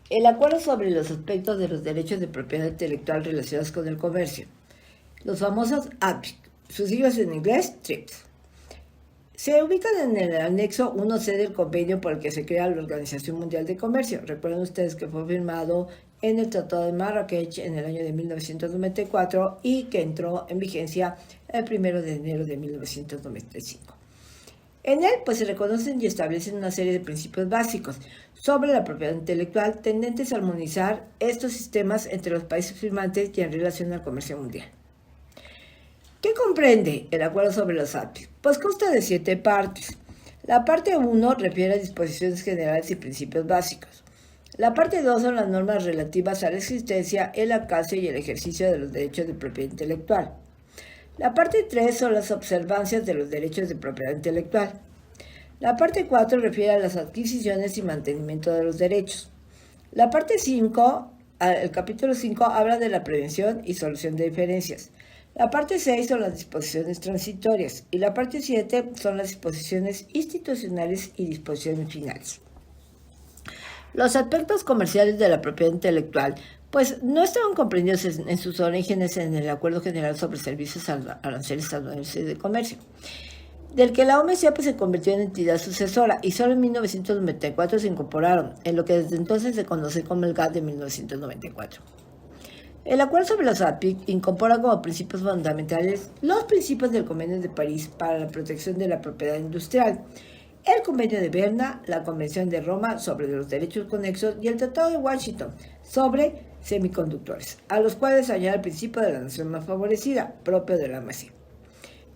El acuerdo sobre los aspectos de los derechos de propiedad intelectual relacionados con el comercio, los famosos APIC, sus siglas en inglés, TRIPS. Se ubican en el anexo 1C del convenio por el que se crea la Organización Mundial de Comercio. Recuerden ustedes que fue firmado en el Tratado de Marrakech en el año de 1994 y que entró en vigencia el 1 de enero de 1995. En él se reconocen y establecen una serie de principios básicos sobre la propiedad intelectual tendentes a armonizar estos sistemas entre los países firmantes y en relación al comercio mundial. ¿Qué comprende el acuerdo sobre los APIs? Consta de 7 partes. La parte 1 refiere a disposiciones generales y principios básicos. La parte 2 son las normas relativas a la existencia, el alcance y el ejercicio de los derechos de propiedad intelectual. La parte 3 son las observancias de los derechos de propiedad intelectual. La parte 4 refiere a las adquisiciones y mantenimiento de los derechos. La parte 5, el capítulo 5, habla de la prevención y solución de diferencias. La parte 6 son las disposiciones transitorias y la parte 7 son las disposiciones institucionales y disposiciones finales. Los aspectos comerciales de la propiedad intelectual no estaban comprendidos en sus orígenes en el Acuerdo General sobre Servicios Aranceles Estadounidenses de Comercio, del que la OMC se convirtió en entidad sucesora y solo en 1994 se incorporaron en lo que desde entonces se conoce como el GATT de 1994. El acuerdo sobre los APIC incorpora como principios fundamentales los principios del Convenio de París para la protección de la propiedad industrial, el Convenio de Berna, la Convención de Roma sobre los derechos conexos y el Tratado de Washington sobre semiconductores, a los cuales añade el principio de la nación más favorecida, propio de la OMC.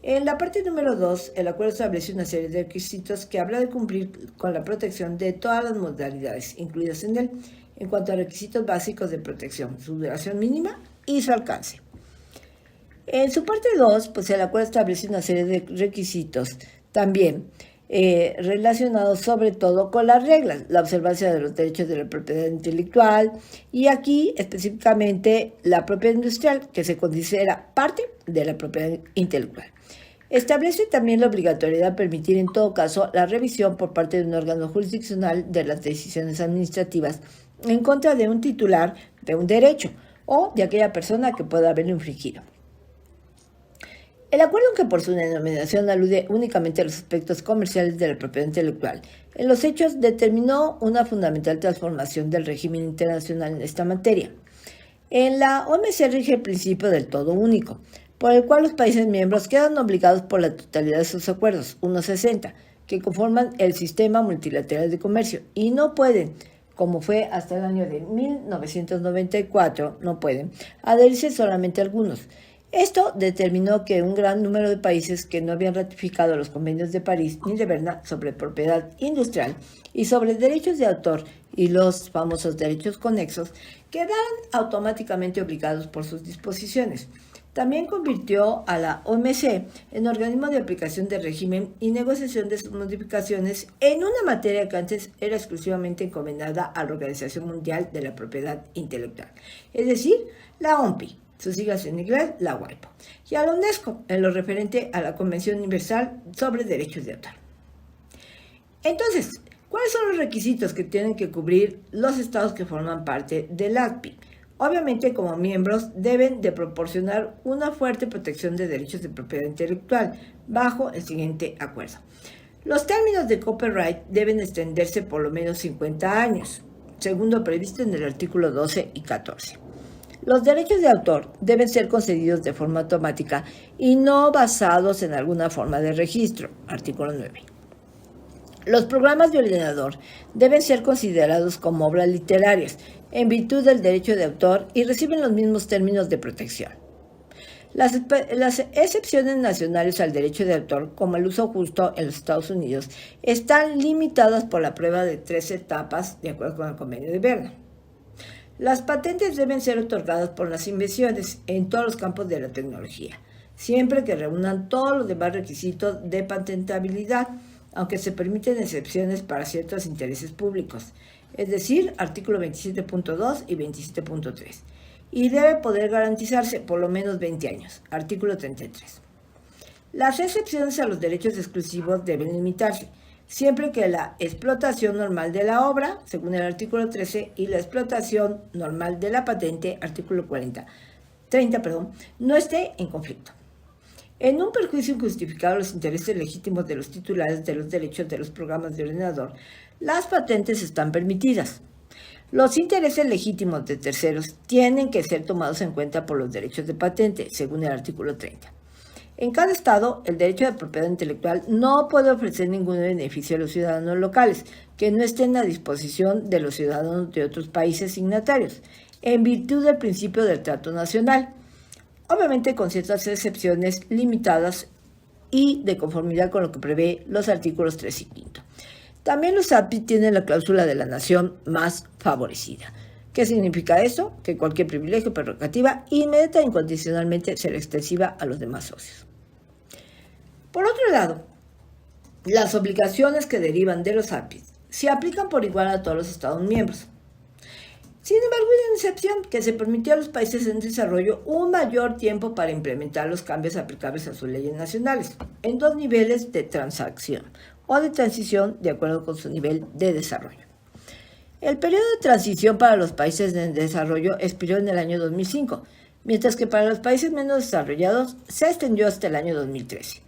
En la parte número 2, el acuerdo establece una serie de requisitos que habla de cumplir con la protección de todas las modalidades incluidas en él, en cuanto a requisitos básicos de protección, su duración mínima y su alcance. En su parte 2, el acuerdo establece una serie de requisitos también relacionados sobre todo con las reglas, la observancia de los derechos de la propiedad intelectual y aquí específicamente la propiedad industrial, que se considera parte de la propiedad intelectual. Establece también la obligatoriedad de permitir en todo caso la revisión por parte de un órgano jurisdiccional de las decisiones administrativas en contra de un titular de un derecho o de aquella persona que pueda haberlo infringido. El acuerdo, que por su denominación alude únicamente a los aspectos comerciales de la propiedad intelectual, en los hechos determinó una fundamental transformación del régimen internacional en esta materia. En la OMC rige el principio del todo único, por el cual los países miembros quedan obligados por la totalidad de sus acuerdos, unos 60, que conforman el sistema multilateral de comercio, y no pueden, como fue hasta el año de 1994, no pueden adherirse solamente algunos. Esto determinó que un gran número de países que no habían ratificado los convenios de París ni de Berna sobre propiedad industrial y sobre derechos de autor y los famosos derechos conexos quedaron automáticamente obligados por sus disposiciones. También convirtió a la OMC en organismo de aplicación del régimen y negociación de sus modificaciones en una materia que antes era exclusivamente encomendada a la Organización Mundial de la Propiedad Intelectual, es decir, la OMPI, sus siglas en inglés, la WIPO, y a la UNESCO en lo referente a la Convención Universal sobre Derechos de Autor. Entonces, ¿cuáles son los requisitos que tienen que cubrir los estados que forman parte del APIC? Obviamente, como miembros, deben de proporcionar una fuerte protección de derechos de propiedad intelectual bajo el siguiente acuerdo. Los términos de copyright deben extenderse por lo menos 50 años, según lo previsto en el artículo 12 y 14. Los derechos de autor deben ser concedidos de forma automática y no basados en alguna forma de registro, artículo 9. Los programas de ordenador deben ser considerados como obras literarias en virtud del derecho de autor y reciben los mismos términos de protección. Las excepciones nacionales al derecho de autor, como el uso justo en los Estados Unidos, están limitadas por la prueba de 3 etapas de acuerdo con el Convenio de Berna. Las patentes deben ser otorgadas por las invenciones en todos los campos de la tecnología, siempre que reúnan todos los demás requisitos de patentabilidad, aunque se permiten excepciones para ciertos intereses públicos, es decir, artículo 27.2 y 27.3, y debe poder garantizarse por lo menos 20 años, artículo 33. Las excepciones a los derechos exclusivos deben limitarse, siempre que la explotación normal de la obra, según el artículo 13, y la explotación normal de la patente, artículo 30, no esté en conflicto. En un perjuicio injustificado a los intereses legítimos de los titulares de los derechos de los programas de ordenador, las patentes están permitidas. Los intereses legítimos de terceros tienen que ser tomados en cuenta por los derechos de patente, según el artículo 30. En cada estado, el derecho de propiedad intelectual no puede ofrecer ningún beneficio a los ciudadanos locales que no estén a disposición de los ciudadanos de otros países signatarios, en virtud del principio del trato nacional, obviamente con ciertas excepciones limitadas y de conformidad con lo que prevé los artículos 3 y 5. También los API tienen la cláusula de la nación más favorecida. ¿Qué significa esto? Que cualquier privilegio o prerrogativa inmediata e incondicionalmente será extensiva a los demás socios. Por otro lado, las obligaciones que derivan de los API se aplican por igual a todos los Estados miembros. Sin embargo, hay una excepción que se permitió a los países en desarrollo un mayor tiempo para implementar los cambios aplicables a sus leyes nacionales, en 2 niveles de transacción o de transición de acuerdo con su nivel de desarrollo. El periodo de transición para los países en desarrollo expiró en el año 2005, mientras que para los países menos desarrollados se extendió hasta el año 2013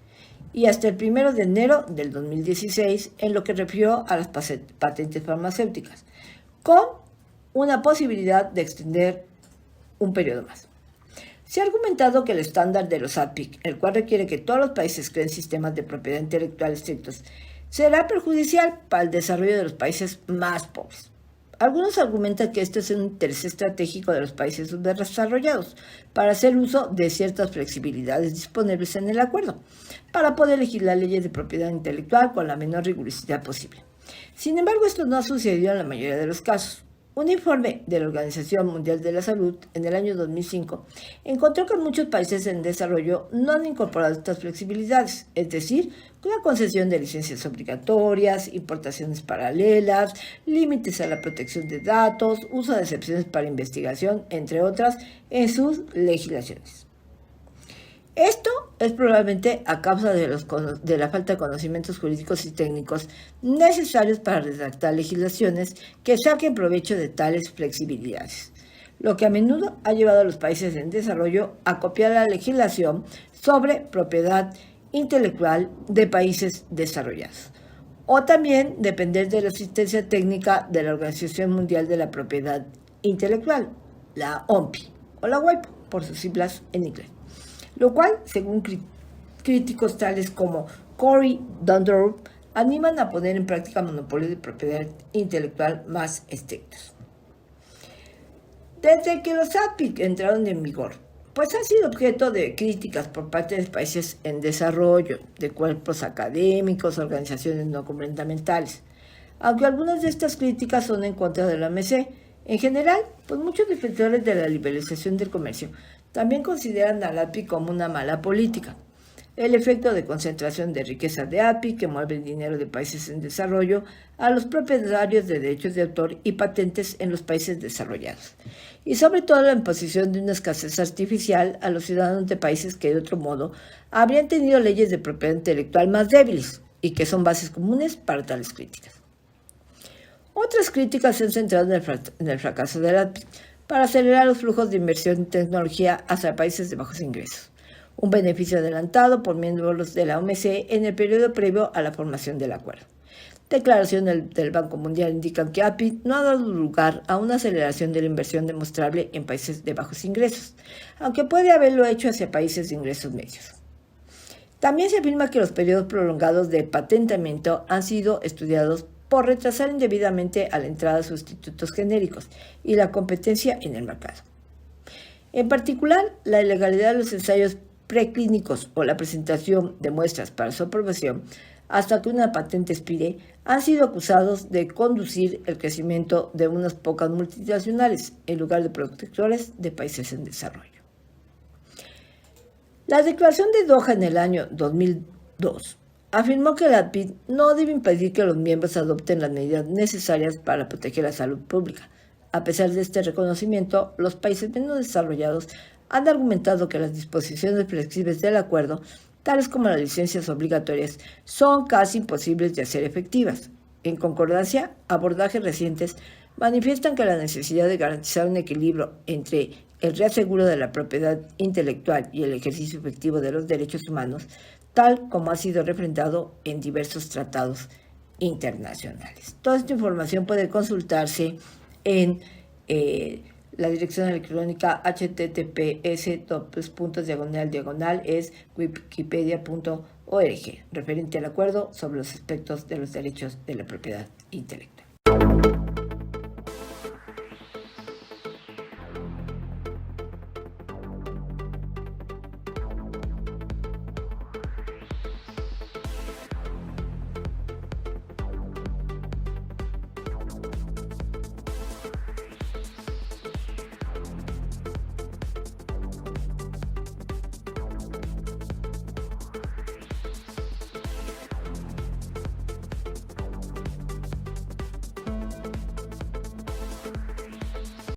y hasta el 1 de enero del 2016 en lo que refirió a las patentes farmacéuticas, con una posibilidad de extender un periodo más. Se ha argumentado que el estándar de los APIC, el cual requiere que todos los países creen sistemas de propiedad intelectual estrictos, será perjudicial para el desarrollo de los países más pobres. Algunos argumentan que este es un interés estratégico de los países subdesarrollados para hacer uso de ciertas flexibilidades disponibles en el acuerdo, para poder legislar leyes de propiedad intelectual con la menor rigurosidad posible. Sin embargo, esto no ha sucedido en la mayoría de los casos. Un informe de la Organización Mundial de la Salud en el año 2005 encontró que muchos países en desarrollo no han incorporado estas flexibilidades, es decir, la concesión de licencias obligatorias, importaciones paralelas, límites a la protección de datos, uso de excepciones para investigación, entre otras, en sus legislaciones. Esto es probablemente a causa de la falta de conocimientos jurídicos y técnicos necesarios para redactar legislaciones que saquen provecho de tales flexibilidades, lo que a menudo ha llevado a los países en desarrollo a copiar la legislación sobre propiedad intelectual de países desarrollados, o también depender de la asistencia técnica de la Organización Mundial de la Propiedad Intelectual, la OMPI, o la WIPO, por sus siglas en inglés. Lo cual, según críticos tales como Cory Doctorow, animan a poner en práctica monopolios de propiedad intelectual más estrictos. Desde que los APIC entraron en vigor, pues han sido objeto de críticas por parte de países en desarrollo, de cuerpos académicos, organizaciones no gubernamentales. Aunque algunas de estas críticas son en contra de la OMC, en general, pues muchos defensores de la liberalización del comercio también consideran al API como una mala política. El efecto de concentración de riqueza de API que mueve el dinero de países en desarrollo a los propietarios de derechos de autor y patentes en los países desarrollados. Y sobre todo la imposición de una escasez artificial a los ciudadanos de países que de otro modo habrían tenido leyes de propiedad intelectual más débiles y que son bases comunes para tales críticas. Otras críticas se han centrado en el fracaso del API para acelerar los flujos de inversión en tecnología hacia países de bajos ingresos, un beneficio adelantado por miembros de la OMC en el periodo previo a la formación del acuerdo. Declaraciones del Banco Mundial indican que API no ha dado lugar a una aceleración de la inversión demostrable en países de bajos ingresos, aunque puede haberlo hecho hacia países de ingresos medios. También se afirma que los periodos prolongados de patentamiento han sido estudiados por retrasar indebidamente a la entrada de sustitutos genéricos y la competencia en el mercado. En particular, la ilegalidad de los ensayos preclínicos o la presentación de muestras para su aprobación hasta que una patente expire han sido acusados de conducir el crecimiento de unas pocas multinacionales en lugar de protectores de países en desarrollo. La declaración de Doha en el año 2002 afirmó que la API no debe impedir que los miembros adopten las medidas necesarias para proteger la salud pública. A pesar de este reconocimiento, los países menos desarrollados han argumentado que las disposiciones flexibles del acuerdo tales como las licencias obligatorias, son casi imposibles de hacer efectivas. En concordancia, abordajes recientes manifiestan que la necesidad de garantizar un equilibrio entre el reaseguro de la propiedad intelectual y el ejercicio efectivo de los derechos humanos, tal como ha sido refrendado en diversos tratados internacionales. Toda esta información puede consultarse en la dirección electrónica https:// es wikipedia.org, referente al acuerdo sobre los aspectos de los derechos de la propiedad intelectual.